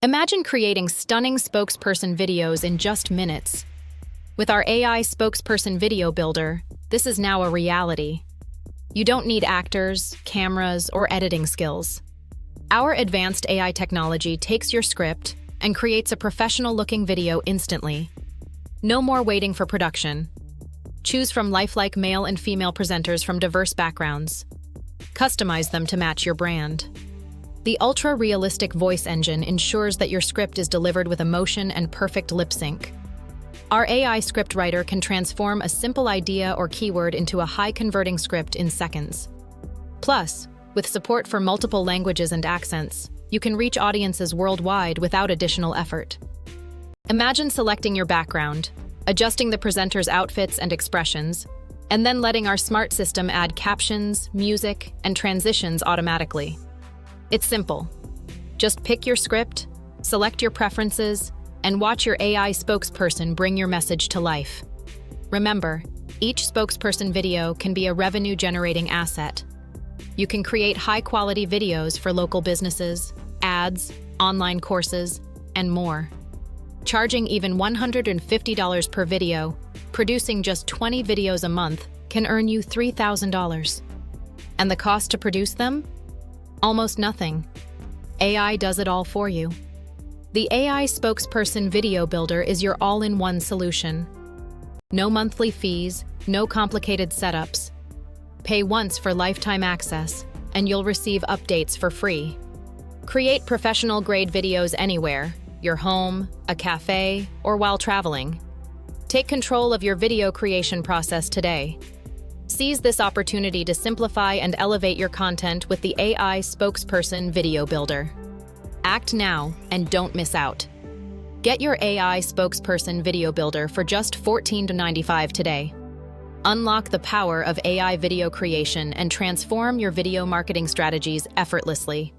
Imagine creating stunning spokesperson videos in just minutes. With our AI Spokesperson Video Builder, this is now a reality. You don't need actors, cameras, or editing skills. Our advanced AI technology takes your script and creates a professional-looking video instantly. No more waiting for production. Choose from lifelike male and female presenters from diverse backgrounds. Customize them to match your brand. The ultra-realistic voice engine ensures that your script is delivered with emotion and perfect lip sync. Our AI scriptwriter can transform a simple idea or keyword into a high-converting script in seconds. Plus, with support for multiple languages and accents, you can reach audiences worldwide without additional effort. Imagine selecting your background, adjusting the presenter's outfits and expressions, and then letting our smart system add captions, music, and transitions automatically. It's simple. Just pick your script, select your preferences, and watch your AI spokesperson bring your message to life. Remember, each spokesperson video can be a revenue-generating asset. You can create high-quality videos for local businesses, ads, online courses, and more. Charging even $150 per video, producing just 20 videos a month can earn you $3,000. And the cost to produce them? Almost nothing. AI does it all for you. The AI Spokesperson Video Builder is your all-in-one solution. No monthly fees, no complicated setups. Pay once for lifetime access, and you'll receive updates for free. Create professional-grade videos anywhere, your home, a cafe, or while traveling. Take control of your video creation process today. Seize this opportunity to simplify and elevate your content with the AI Spokesperson Video Builder. Act now and don't miss out. Get your AI Spokesperson Video Builder for just $14.95 today. Unlock the power of AI video creation and transform your video marketing strategies effortlessly.